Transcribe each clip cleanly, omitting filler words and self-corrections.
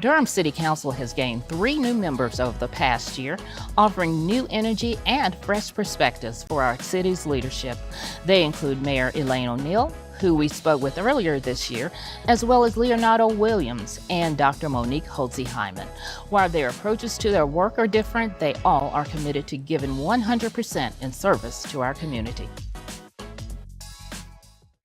Durham City Council has gained 3 new members over the past year, offering new energy and fresh perspectives for our city's leadership. They include Mayor Elaine O'Neill, who we spoke with earlier this year, as well as Leonardo Williams and Dr. Monique Holtze-Hyman. While their approaches to their work are different, they all are committed to giving 100% in service to our community.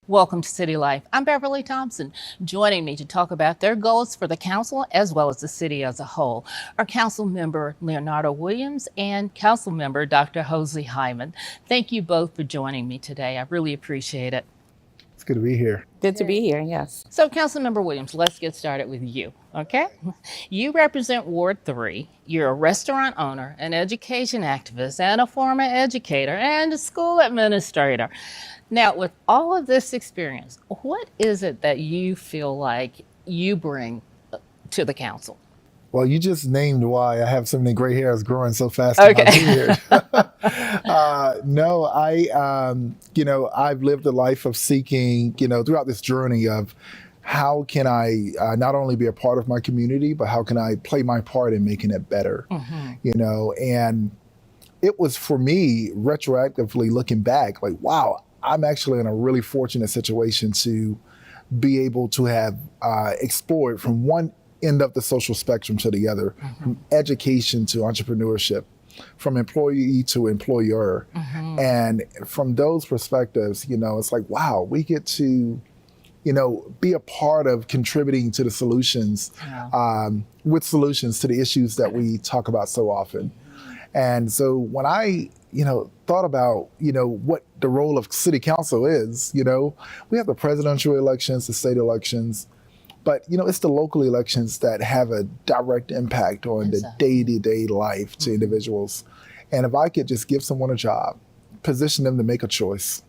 Welcome to City Life. I'm Beverly Thompson. Joining me to talk about their goals for the council as well as the city as a whole are Council Member Leonardo Williams and Council Member Dr. Holtze-Hyman. Thank you both for joining me today. I really appreciate it. It's good to be here. Good to be here, yes. So Councilmember Williams, let's get started with you, okay? You represent Ward 3. You're a restaurant owner, an education activist, and a former educator and a school administrator. Now, with all of this experience, what is it that you feel like you bring to the council? Well, you just named why I have so many gray hairs growing so fast Okay. in my beard. I've lived a life of seeking, throughout this journey of how can I not only be a part of my community, but how can I play my part in making it better, and it was for me retroactively looking back like, wow, I'm actually in a really fortunate situation to be able to have explored from one end of the social spectrum to the other, from education to entrepreneurship, from employee to employer. And from those perspectives, it's like, wow, we get to, be a part of contributing to the solutions, with solutions to the issues that we talk about so often. And so when I, thought about, what the role of city council is, we have the presidential elections, the state elections, but, it's the local elections that have a direct impact on the day-to-day life to individuals. And if I could just give someone a job, position them to make a choice,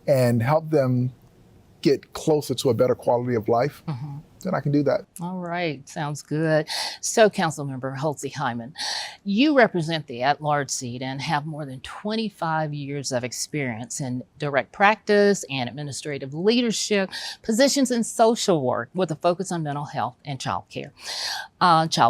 and help them get closer to a better quality of life, then I can do that. All right, sounds good. So, Councilmember Holtze-Hyman, you represent the at-large seat and have more than 25 years of experience in direct practice and administrative leadership, positions in social work with a focus on mental health and child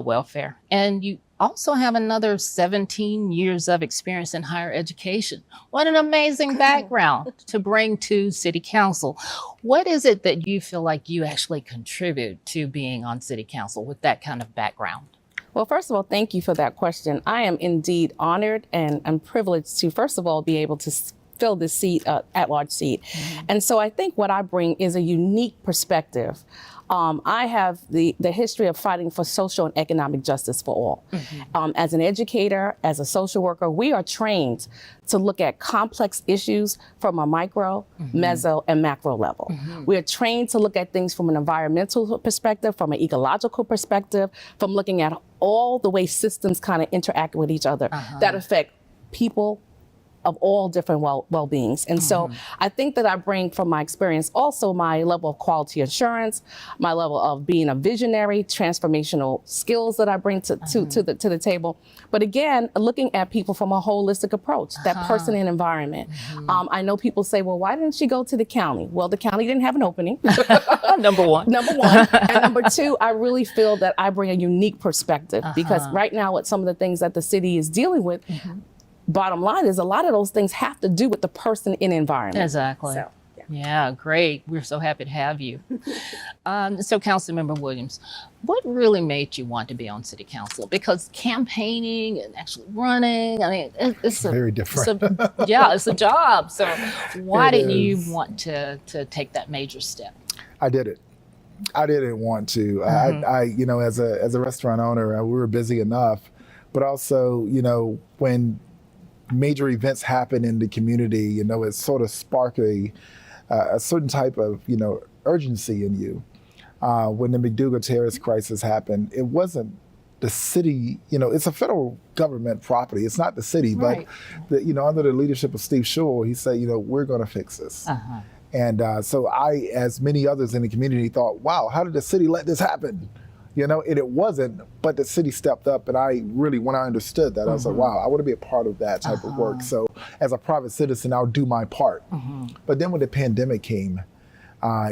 welfare. And you also have another 17 years of experience in higher education. What an amazing background to bring to City Council. What is it that you feel like you actually contribute to being on City Council with that kind of background? Well, first of all, thank you for that question. I am indeed honored and I'm privileged to, first of all, be able to fill this seat, at-large seat. And so I think what I bring is a unique perspective. I have the history of fighting for social and economic justice for all. As an educator, as a social worker, we are trained to look at complex issues from a micro, meso, and macro level. We are trained to look at things from an environmental perspective, from an ecological perspective, from looking at all the way systems kind of interact with each other that affect people of all different well-beings. And so I think that I bring from my experience also my level of quality assurance, my level of being a visionary, transformational skills that I bring to the table. But again, looking at people from a holistic approach, that person and environment. I know people say, well, why didn't she go to the county? Well, the county didn't have an opening. Number one. And number two, I really feel that I bring a unique perspective because right now with some of the things that the city is dealing with, bottom line is a lot of those things have to do with the person in environment. Exactly. So, yeah, great. We're so happy to have you. So Councilmember Williams, what really made you want to be on City Council? Because campaigning and actually running, I mean, it's very different. It's a job. So why did you want to take that major step? I did it. I didn't want to. I as a restaurant owner, we were busy enough, but also, when major events happen in the community, it sort of spark a certain type of, urgency in you. When the McDougal terrorist crisis happened, it wasn't the city, it's a federal government property. It's not the city, but under the leadership of Steve Schewel, he said, we're going to fix this. And so I, as many others in the community, thought, wow, how did the city let this happen? And it wasn't, but the city stepped up, and I really, when I understood that, I was like, wow, I want to be a part of that type of work. So as a private citizen, I'll do my part. But then when the pandemic came,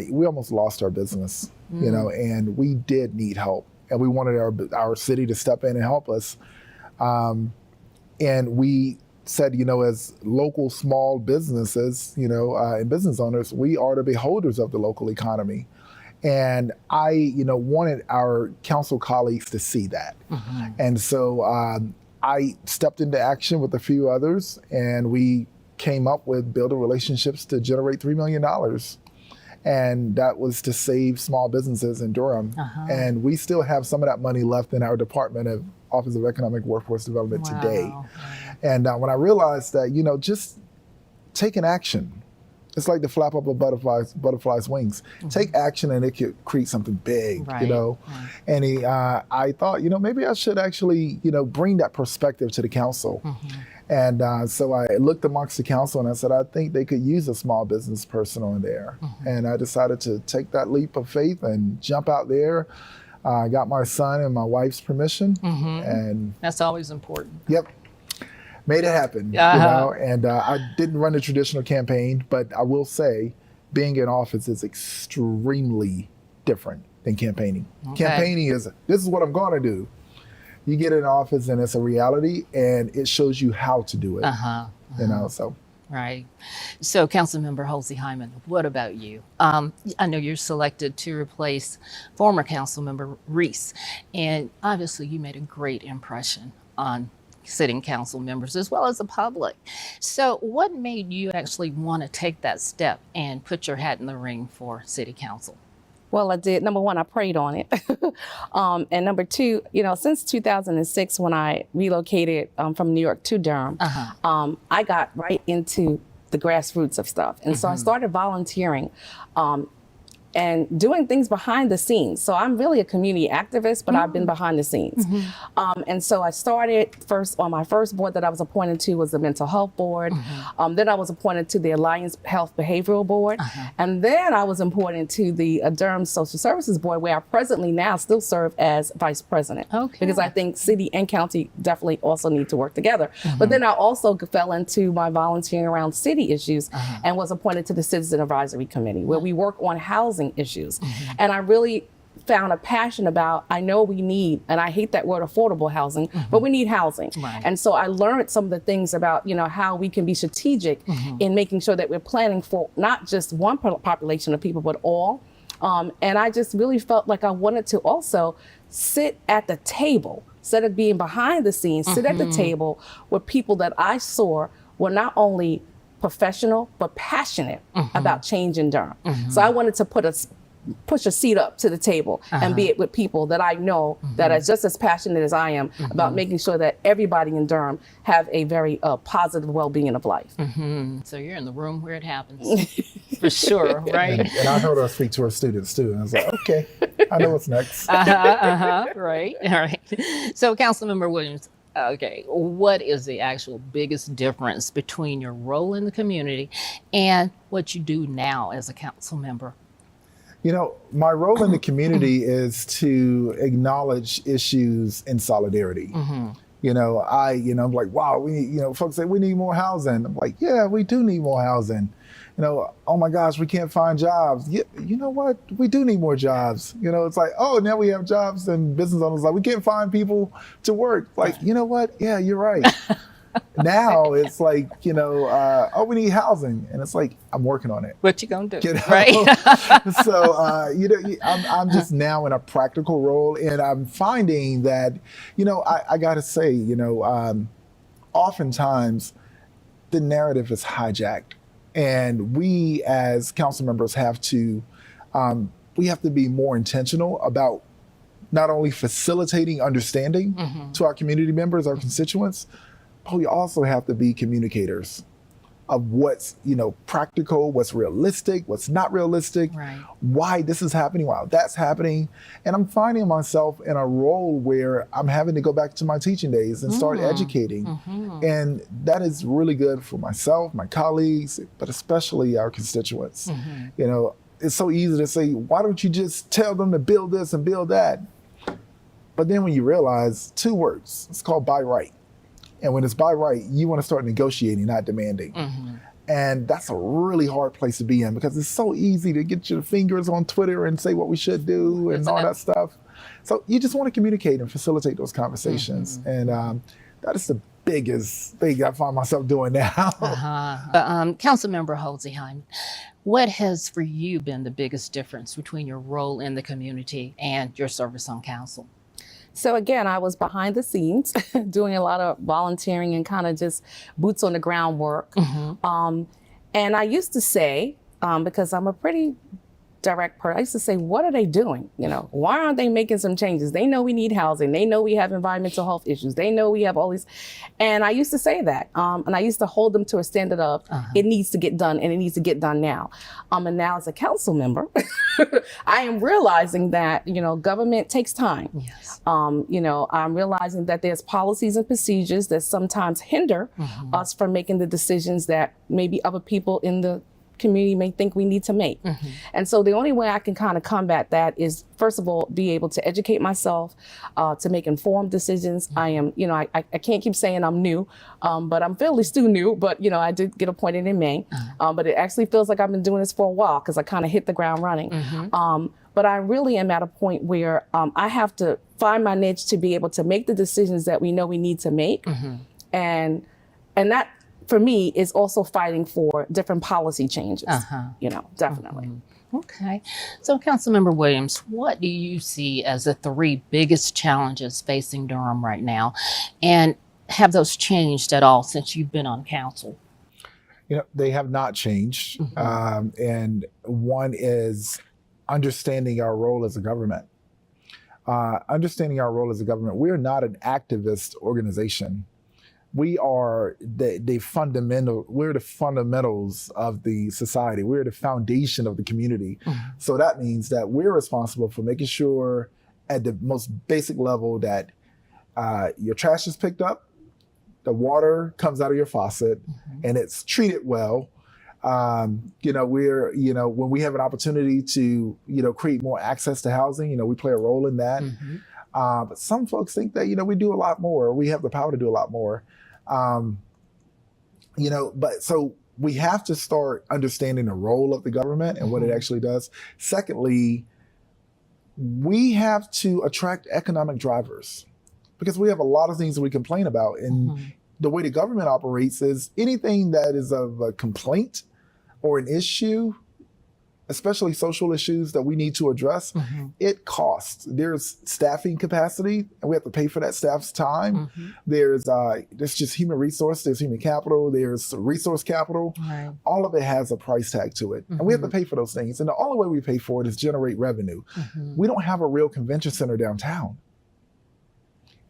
we almost lost our business, and we did need help. and we wanted our city to step in and help us. And we said, as local small businesses, and business owners, we are the beholders of the local economy. And I, wanted our council colleagues to see that. And so I stepped into action with a few others, and we came up with building relationships to generate $3 million. And that was to save small businesses in Durham. And we still have some of that money left in our Department of Office of Economic Workforce Development today. And when I realized that, just taking action, it's like the flap up of butterfly's wings. Take action and it could create something big, And I thought, maybe I should actually, bring that perspective to the council. And so I looked amongst the council and I said, I think they could use a small business person on there. And I decided to take that leap of faith and jump out there. I got my son and my wife's permission. And that's always important. Yep. Made it happen, and I didn't run a traditional campaign, but I will say being in office is extremely different than campaigning. Campaigning this is what I'm going to do. You get in office and it's a reality and it shows you how to do it, so. Right. So Councilmember Halsey Hyman, what about you? I know you're selected to replace former Councilmember Reese, and obviously you made a great impression on sitting council members as well as the public. So what made you actually want to take that step and put your hat in the ring for city council? Well, I did. Number one, I prayed on it. And number two, since 2006, when I relocated from New York to Durham, I got right into the grassroots of stuff. And so I started volunteering and doing things behind the scenes. So I'm really a community activist, but I've been behind the scenes. And so I started on my first board that I was appointed to was the Mental Health Board. Then I was appointed to the Alliance Health Behavioral Board. And then I was appointed to the Durham Social Services Board, where I presently now still serve as vice president. Because I think city and county definitely also need to work together. But then I also fell into my volunteering around city issues and was appointed to the Citizen Advisory Committee, where we work on housing issues. And I really found a passion about, I know we need, and I hate that word affordable housing, but we need housing. And so I learned some of the things about, how we can be strategic in making sure that we're planning for not just one population of people, but all. And I just really felt like I wanted to also sit at the table, instead of being behind the scenes, sit at the table with people that I saw were not only professional, but passionate about change in Durham. So I wanted to push a seat up to the table and be it with people that I know that are just as passionate as I am about making sure that everybody in Durham have a very positive well-being of life. So you're in the room where it happens, for sure, right? And I heard her speak to her students too, and I was like, okay, I know what's next. Right, all right. So Councilmember Williams, okay, what is the actual biggest difference between your role in the community and what you do now as a council member? My role in the community is to acknowledge issues in solidarity. I'm like, wow, we need, folks say we need more housing. I'm like, yeah, we do need more housing. Oh my gosh, we can't find jobs. Yeah, you know what? We do need more jobs. It's like, oh, now we have jobs, and business owners like, we can't find people to work. Like, you know what? Yeah, you're right. Now it's like, oh, we need housing. And it's like, I'm working on it. What you gonna do, right? So, I'm just now in a practical role, and I'm finding that, I gotta say, oftentimes the narrative is hijacked. And we as council members have to be more intentional about not only facilitating understanding to our community members, our constituents, but we also have to be communicators of what's, practical, what's realistic, what's not realistic, why this is happening, why that's happening. And I'm finding myself in a role where I'm having to go back to my teaching days and start educating. And that is really good for myself, my colleagues, but especially our constituents. It's so easy to say, why don't you just tell them to build this and build that? But then when you realize 2 words, it's called by right. And when it's by right, you want to start negotiating, not demanding. And that's a really hard place to be in, because it's so easy to get your fingers on Twitter and say what we should do and all that stuff. So you just want to communicate and facilitate those conversations. And that is the biggest thing I find myself doing now. Councilmember Holzheim, what has for you been the biggest difference between your role in the community and your service on council? So again, I was behind the scenes doing a lot of volunteering and kind of just boots on the ground work. And I used to say, because I'm a pretty direct person, I used to say, what are they doing? You know, why aren't they making some changes? They know we need housing. They know we have environmental health issues. They know we have all these. And I used to say that. And I used to hold them to a standard of it needs to get done and it needs to get done now. And now as a council member, I am realizing that, you know, government takes time. Yes. You know, I'm realizing that there's policies and procedures that sometimes hinder us from making the decisions that maybe other people in the community may think we need to make. And so the only way I can kind of combat that is, first of all, be able to educate myself, to make informed decisions. I am, you know, I can't keep saying I'm new, but I'm fairly still new, but, you know, I did get appointed in May, but it actually feels like I've been doing this for a while because I kind of hit the ground running. But I really am at a point where I have to find my niche to be able to make the decisions that we know we need to make. And that, for me, is also fighting for different policy changes, you know, definitely. Okay. So, Councilmember Williams, what do you see as the 3 biggest challenges facing Durham right now? And have those changed at all since you've been on council? You know, they have not changed. And one is understanding our role as a government. Understanding our role as a government. We're not an activist organization. We are we're the fundamentals of the society. We're the foundation of the community. So that means that we're responsible for making sure at the most basic level that your trash is picked up, the water comes out of your faucet, and it's treated well. You know, when we have an opportunity to, you know, create more access to housing, you know, we play a role in that. But some folks think that, you know, we do a lot more. We have the power to do a lot more. You know, but so we have to start understanding the role of the government and what it actually does. Secondly, we have to attract economic drivers because we have a lot of things that we complain about. And the way the government operates is anything that is of a complaint or an issue, especially social issues that we need to address, it costs. There's staffing capacity, and we have to pay for that staff's time. There's just human resource, there's human capital, there's resource capital. All of it has a price tag to it, and we have to pay for those things. And the only way we pay for it is generate revenue. We don't have a real convention center downtown.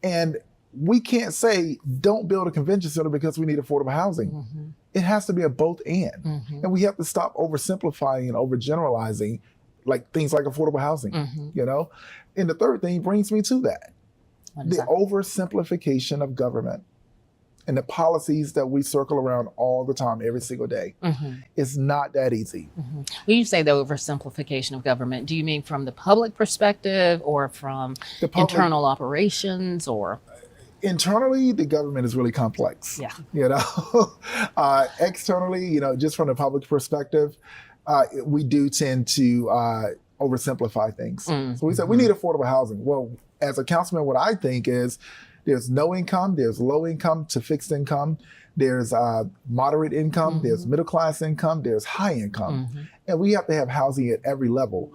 And we can't say, don't build a convention center because we need affordable housing. It has to be a both and. And we have to stop oversimplifying and overgeneralizing like things like affordable housing, you know? And the third thing brings me to that. The oversimplification of government and the policies that we circle around all the time, every single day. It's not that easy. When you say the oversimplification of government, do you mean from the public perspective or from internal operations or? Internally, the government is really complex. You know, externally, you know, just from the public perspective, we do tend to oversimplify things. So we said we need affordable housing. Well, as a councilman, what I think is there's no income, there's low income to fixed income, there's moderate income, there's middle class income, there's high income, and we have to have housing at every level.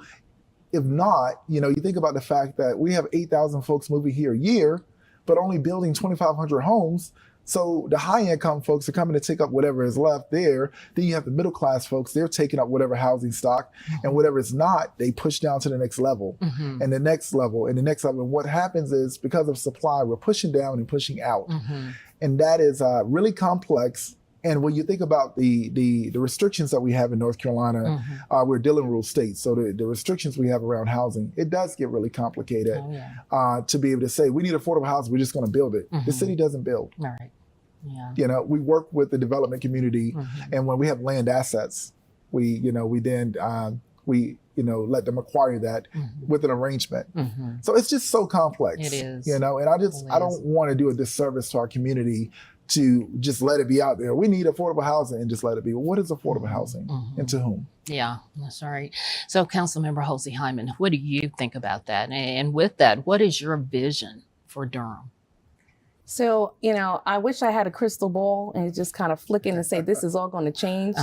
If not, you know, you think about the fact that we have 8,000 folks moving here a year, but only building 2,500 homes. So the high income folks are coming to take up whatever is left there. Then you have the middle class folks, they're taking up whatever housing stock, and whatever is not, they push down to the next level and the next level and the next level. And what happens is because of supply, we're pushing down and pushing out. And that is really complex. And when you think about the restrictions that we have in North Carolina, we're a Dillon Rule state. So the restrictions we have around housing, it does get really complicated to be able to say, we need affordable housing, we're just going to build it. The city doesn't build. You know, we work with the development community, and when we have land assets, we then let them acquire that with an arrangement. So it's just so complex. It is. You know, and I don't want to do a disservice to our community to just let it be out there. We need affordable housing and just let it be. Well, what is affordable housing and to whom? Yeah, that's right. So, Councilmember Halsey Hyman, what do you think about that? And with that, what is your vision for Durham? So, I wish I had a crystal ball and just kind of flick in and say, this is all going to change.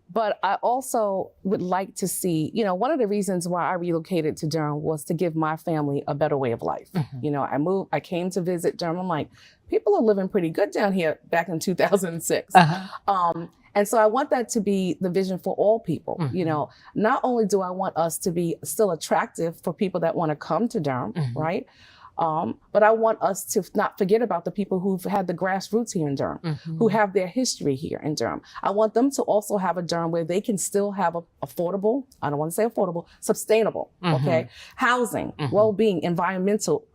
But I also would like to see, one of the reasons why I relocated to Durham was to give my family a better way of life. I came to visit Durham. I'm like, people are living pretty good down here back in 2006. And so I want that to be the vision for all people. Not only do I want us to be still attractive for people that want to come to Durham, right? But I want us to not forget about the people who've had the grassroots here in Durham, who have their history here in Durham. I want them to also have a Durham where they can still have affordable, I don't want to say affordable, sustainable, housing, well-being, environmental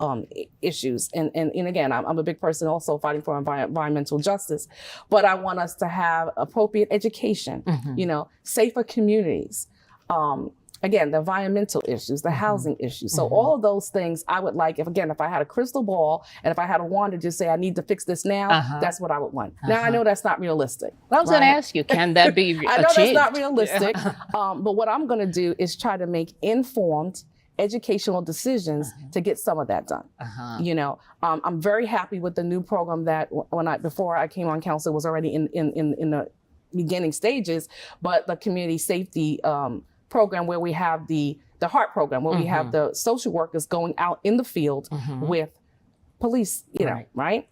issues. And again, I'm a big person also fighting for environmental justice, but I want us to have appropriate education, safer communities, again, the environmental issues, the housing issues. So all of those things I would like, if I had a crystal ball and if I had a wand to just say, I need to fix this now, that's what I would want. Now, I know that's not realistic. Well, I was going to ask you, can that be achieved? I know that's not realistic, but what I'm going to do is try to make informed educational decisions to get some of that done. I'm very happy with the new program that before I came on council was already in the beginning stages, but the community safety program where we have the HEART program, where we have the social workers going out in the field with police, right?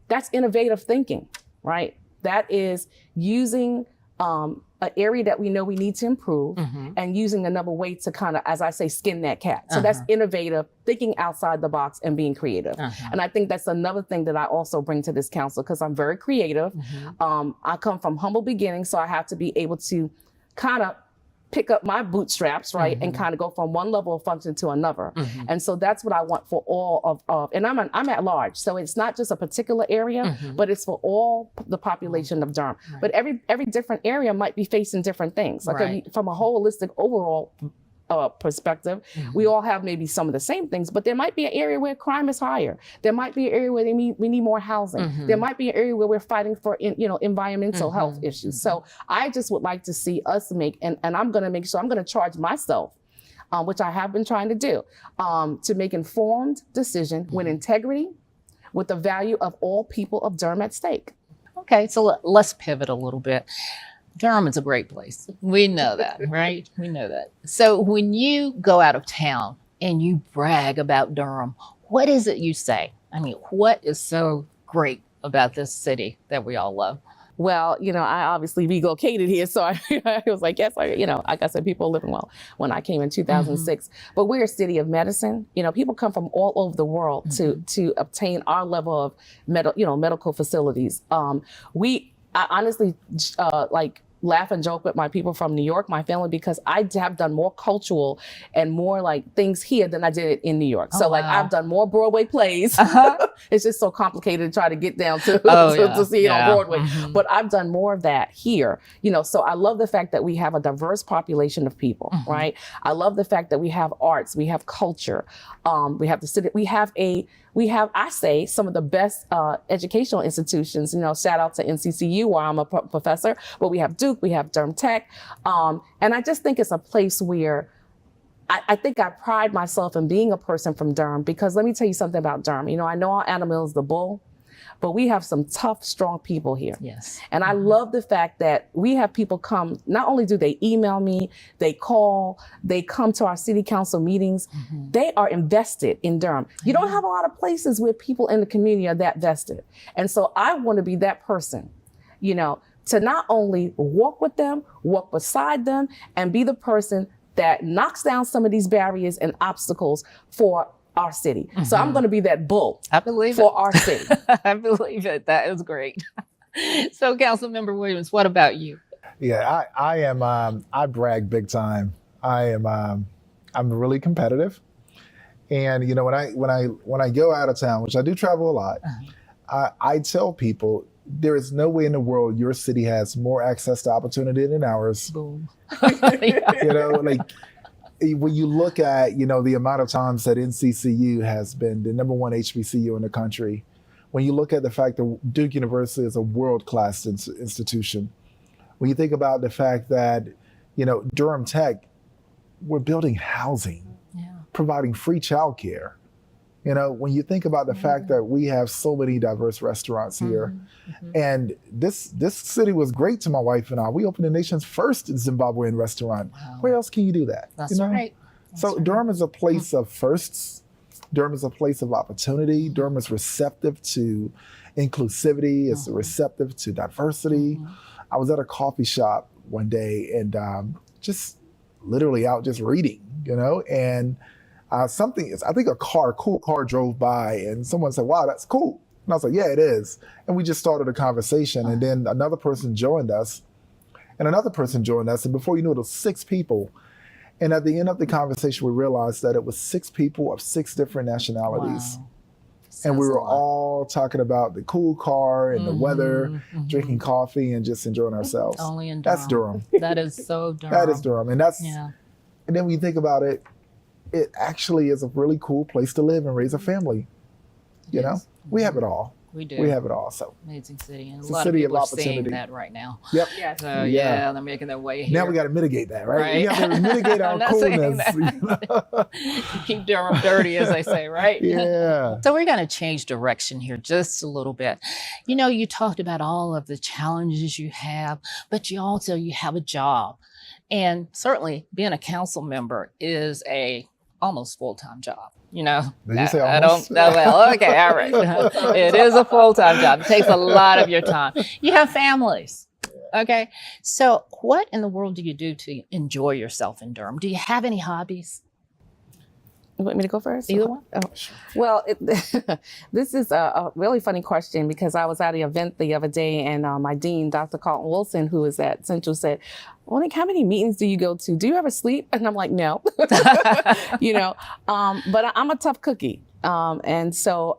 That's innovative thinking, right? That is using an area that we know we need to improve and using another way to kind of, as I say, skin that cat. So that's innovative, thinking outside the box and being creative. And I think that's another thing that I also bring to this council because I'm very creative. I come from humble beginnings, so I have to be able to kind of pick up my bootstraps, right, and kind of go from one level of function to another. And so that's what I want for all of and I'm at large. So it's not just a particular area, but it's for all the population of Durham. But every different area might be facing different things. Like from a holistic overall perspective, we all have maybe some of the same things, but there might be an area where crime is higher. There might be an area where we need more housing. There might be an area where we're fighting for environmental health issues. So I just would like to see us make, and I'm going to make sure, I'm going to charge myself, which I have been trying to do, to make informed decision with integrity, with the value of all people of Durham at stake. Okay, so let's pivot a little bit. Durham is a great place. We know that, right? We know that. So when you go out of town and you brag about Durham, what is it you say? I mean, what is so great about this city that we all love? Well, I obviously relocated here, so I was like, yes, like I said, people are living well when I came in 2006. But we're a city of medicine. People come from all over the world to obtain our level of medical facilities. I honestly laugh and joke with my people from New York, my family, because I have done more cultural and more like things here than I did in New York. So I've done more Broadway plays. It's just so complicated to try to get down to see it on Broadway. But I've done more of that here. So I love the fact that we have a diverse population of people, right? I love the fact that we have arts, we have culture, we have the city, we have, I say, some of the best educational institutions. Shout out to NCCU, where I'm a professor, but we have Duke, we have Durham Tech. And I just think it's a place where I think I pride myself in being a person from Durham, because let me tell you something about Durham. I know our animal is the bull, but we have some tough, strong people here. Yes. And I love the fact that we have people come, not only do they email me, they call, they come to our city council meetings. They are invested in Durham. You don't have a lot of places where people in the community are that vested. And so I want to be that person, to not only walk with them, walk beside them, and be the person that knocks down some of these barriers and obstacles for our city. So I'm going to be that bull for our city. I believe it. That is great. So Councilmember Williams, what about you? Yeah, I am. I brag big time. I'm really competitive, and when I go out of town, which I do travel a lot, I tell people there is no way in the world your city has more access to opportunity than ours. Boom. When you look at, the amount of times that NCCU has been the #1 HBCU in the country, when you look at the fact that Duke University is a world-class institution, when you think about the fact that, Durham Tech, we're building housing, providing free childcare. When you think about the fact that we have so many diverse restaurants here, and this city was great to my wife and I. We opened the nation's first Zimbabwean restaurant. Wow. Where else can you do that? That's right. So Durham is a place of firsts. Durham is a place of opportunity. Durham is receptive to inclusivity. It's receptive to diversity. I was at a coffee shop one day and just literally out just reading, and I think a cool car drove by and someone said, "Wow, that's cool." And I was like, "Yeah, it is." And we just started a conversation, and then another person joined us, and another person joined us, and before you knew it, was 6 people. And at the end of the conversation, we realized that it was 6 people of 6 different nationalities. Wow. And we Says a were lot. all talking about the cool car and the weather, drinking coffee and just enjoying ourselves. Only in Durham. That's Durham. That is so Durham. That is Durham. And Yeah. and then when you think about it, it actually is a really cool place to live and raise a family. Yes. We have it all. We do. We have it all. So Amazing city. And It's a a lot of city of people are seeing opportunity. that right now. yep. Yes. So Yeah. they're making their way here. Now we got to mitigate that, right? Right. We have to mitigate our I'm not saying coolness. Keep Durham dirty, as they say, right? Yeah. So we're going to change direction here just a little bit. You talked about all of the challenges you have, but you have a job. And certainly being a council member is a almost full-time job. Did you say I almost? don't, well, okay, all right. It is a full-time job. It takes a lot of your time. You have families. Okay. So what in the world do you do to enjoy yourself in Durham? Do you have any hobbies? You want me to go first? Either one? Oh. Well, this is a really funny question because I was at an event the other day and my dean, Dr. Carlton Wilson, who is at Central, said, "Monique, how many meetings do you go to? Do you ever sleep?" And I'm like, "No." But I'm a tough cookie. And so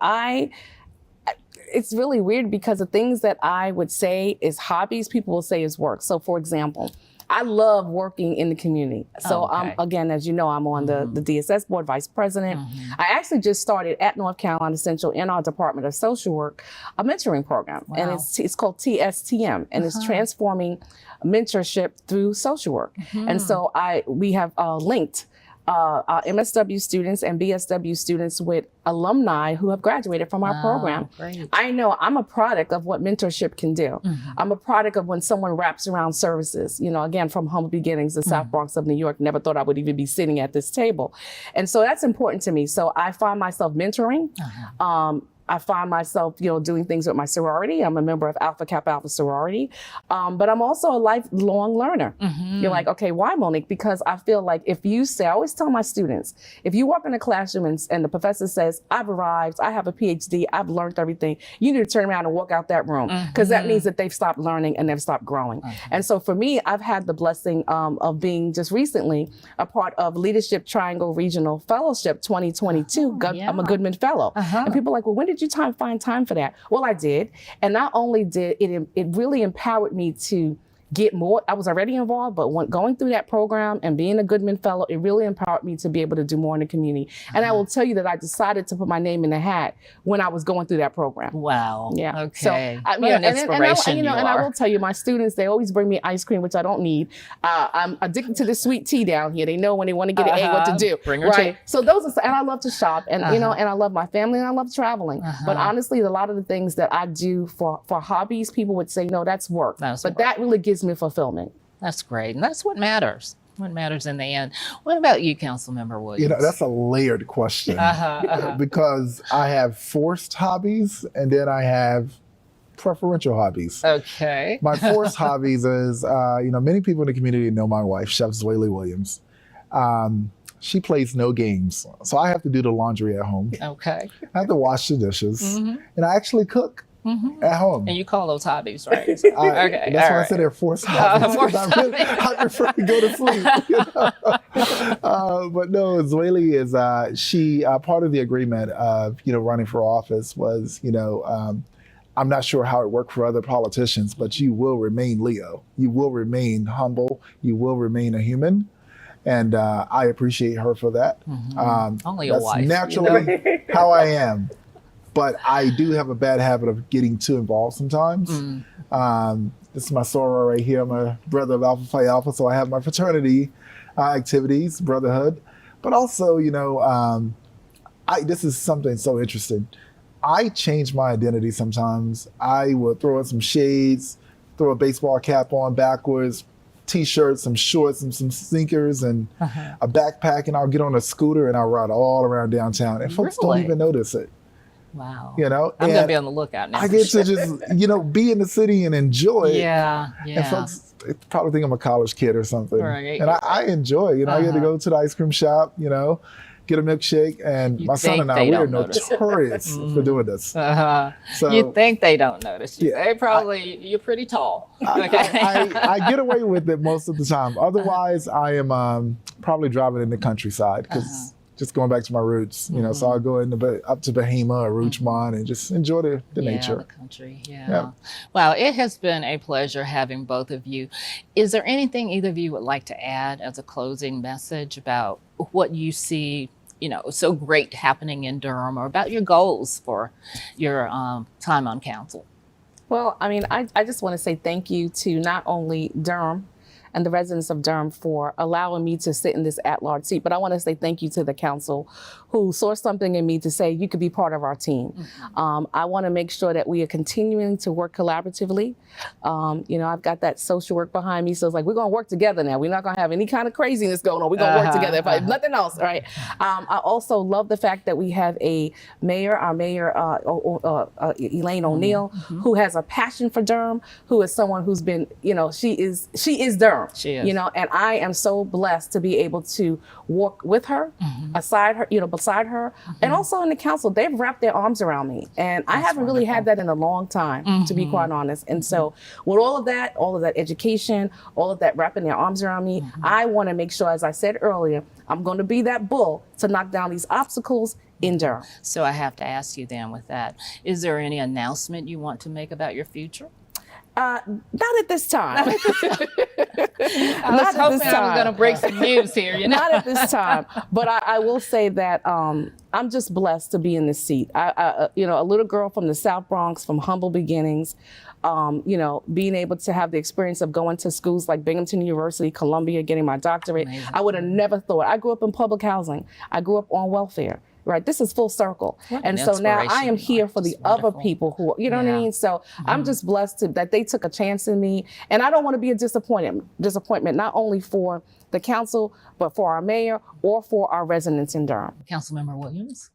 it's really weird because the things that I would say is hobbies, people will say is work. So for example, I love working in the community. So Okay. again, as you know, I'm on the DSS board, vice president. I actually just started at North Carolina Central in our Department of Social Work, a mentoring program. And Wow. it's called TSTM, and it's transforming mentorship through social work. And so we have linked our MSW students and BSW students with alumni who have graduated from our program. Great. I know I'm a product of what mentorship can do. I'm a product of when someone wraps around services, again, from humble beginnings, the South Bronx of New York, never thought I would even be sitting at this table. And so that's important to me. So I find myself mentoring. I find myself, doing things with my sorority. I'm a member of Alpha Kappa Alpha sorority, but I'm also a lifelong learner. You're like, okay, why, Monique? Because I feel like I always tell my students, if you walk in a classroom and the professor says, "I've arrived, I have a PhD, I've learned everything," you need to turn around and walk out that room because that means that they've stopped learning and they've stopped growing. And so for me, I've had the blessing of being just recently a part of Leadership Triangle Regional Fellowship 2022. I'm a Goodman Fellow. And people are like, "Well, when did you find time for that?" Well, I did. And not only did it really empowered me to get more. I was already involved, but going through that program and being a Goodman Fellow, it really empowered me to be able to do more in the community. And I will tell you that I decided to put my name in the hat when I was going through that program. Wow. Yeah. Okay. So, What an inspiration and I are. will tell you, my students, they always bring me ice cream, which I don't need. I'm addicted to the sweet tea down here. They know when they want to get an A what to do. Bring her right. tea. So and I love to shop and, and I love my family and I love traveling. But honestly, a lot of the things that I do for hobbies, people would say, "No, that's work." That's but work. that really gives me fulfillment. That's great. And that's what matters. What matters in the end. What about you, Councilmember Williams? That's a layered question because I have forced hobbies and then I have preferential hobbies. Okay. My forced hobbies is, many people in the community know my wife, Chef Zwaylee Williams. She plays no games, so I have to do the laundry at home. Okay. I have to wash the dishes, and I actually cook at home. And you call those hobbies, right? Okay, all that's why I right. said they're forced hobbies. forced I prefer to go to sleep. But no, Zwaylee is she part of the agreement of running for office was I'm not sure how it worked for other politicians, but you will remain Leo. You will remain humble. You will remain a human. And I appreciate her for that. Only a that's wife. naturally how I am. but I do have a bad habit of getting too involved sometimes. This is my soror right here. I'm a brother of Alpha Phi Alpha, so I have my fraternity activities, brotherhood. But also, this is something so interesting. I change my identity sometimes. I will throw on some shades, throw a baseball cap on backwards, T-shirts, some shorts, and some sneakers, and a backpack, and I'll get on a scooter and I'll ride all around downtown, and folks don't Really? even notice it. Wow. I'm I'm going to be on the lookout now. I get to just, be in the city and enjoy it. Yeah. And folks probably think I'm a college kid or something. Right. And I enjoy, I get to go to the ice cream shop, get a milkshake. And You my son think and I, they we are don't notice. notorious for doing this. So You think they don't notice you. Yeah, They probably, you're pretty tall. Okay. I get away with it most of the time. Otherwise, I am probably driving in the countryside because just going back to my roots, so I'll go up to Bahama or Rougemont and just enjoy the nature. The country. Yeah. Yeah. Wow. It has been a pleasure having both of you. Is there anything either of you would like to add as a closing message about what you see, so great happening in Durham, or about your goals for your time on council? Well, I just want to say thank you to not only Durham and the residents of Durham for allowing me to sit in this at-large seat, but I want to say thank you to the council who saw something in me to say you could be part of our team. I want to make sure that we are continuing to work collaboratively. I've got that social work behind me, so it's like we're going to work together now. We're not going to have any kind of craziness going on. We're going to work together, if nothing else, right? I also love the fact that we have our mayor, Elaine O'Neill, who has a passion for Durham, who is someone who's been, she is Durham. She is. And I am so blessed to be able to walk with her, beside her, and also in the council. They've wrapped their arms around me, and I haven't really had that in a long time, to be quite honest. And so, with all of that education, all of that wrapping their arms around me, I want to make sure, as I said earlier, I'm going to be that bull to knock down these obstacles in Durham. So I have to ask you then, with that, is there any announcement you want to make about your future? Not at this time. I was hoping I was going to break some news here, Not at this time. But I will say that I'm just blessed to be in this seat. A little girl from the South Bronx, from humble beginnings, being able to have the experience of going to schools like Binghamton University, Columbia, getting my doctorate. Amazing. I would have never thought. I grew up in public housing. I grew up on welfare. Right. This is full circle. And so now I am here for the other people who, what I mean? So I'm just blessed that they took a chance in me. And I don't want to be a disappointment, not only for the council, but for our mayor or for our residents in Durham. Councilmember Williams?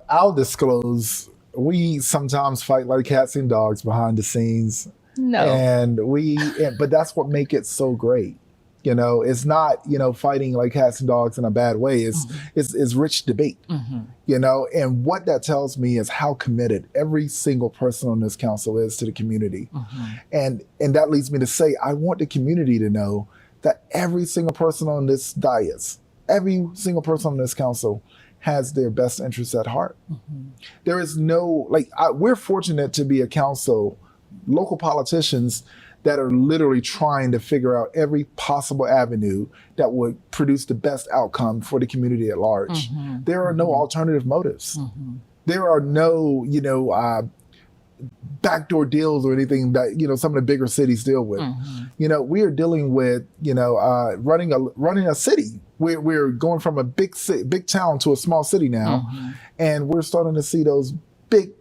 I'll disclose, we sometimes fight like cats and dogs behind the scenes. No. But that's what makes it so great. It's not, fighting like cats and dogs in a bad way. It's rich debate, and what that tells me is how committed every single person on this council is to the community. And that leads me to say, I want the community to know that every single person on this dais, every single person on this council has their best interests at heart. There is no, we're fortunate to be a council, local politicians that are literally trying to figure out every possible avenue that would produce the best outcome for the community at large. There are no alternative motives. There are no, backdoor deals or anything that, some of the bigger cities deal with. We are dealing with, running a city. We're going from a big town to a small city now, and we're starting to see those big,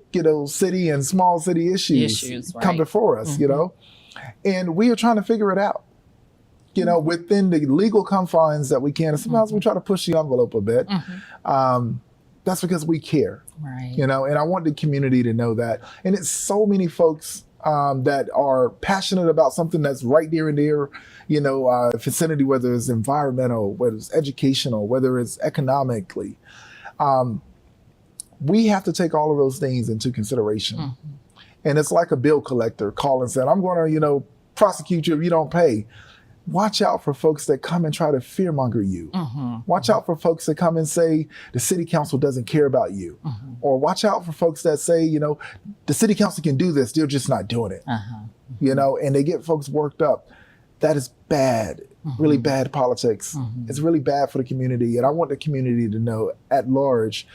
city and small city issues come before us, and we are trying to figure it out, within the legal confines that we can. And sometimes we try to push the envelope a bit. That's because we care, right? And I want the community to know that. And it's so many folks that are passionate about something that's right there in their, vicinity, whether it's environmental, whether it's educational, whether it's economically. We have to take all of those things into consideration. And it's like a bill collector calling and saying, I'm going to, prosecute you if you don't pay. Watch out for folks that come and try to fearmonger you. Watch out for folks that come and say the city council doesn't care about you. Or watch out for folks that say, the city council can do this, they're just not doing it. And they get folks worked up. That is bad, really bad politics. It's really bad for the community. And I want the community to know at large,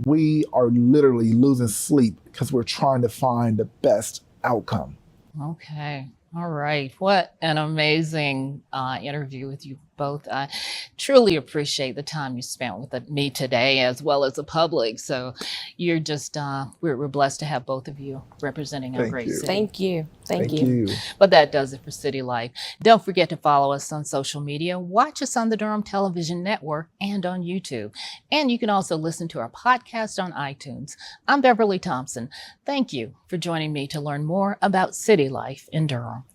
we are literally losing sleep because we're trying to find the best outcome. Okay. All right. What an amazing interview with you both. I truly appreciate the time you spent with me today, as well as the public. So you're just, we're blessed to have both of you representing our Thank great you. city. Thank you. Thank you. But that does it for City Life. Don't forget to follow us on social media. Watch us on the Durham Television Network and on YouTube. And you can also listen to our podcast on iTunes. I'm Beverly Thompson. Thank you for joining me to learn more about city life in Durham.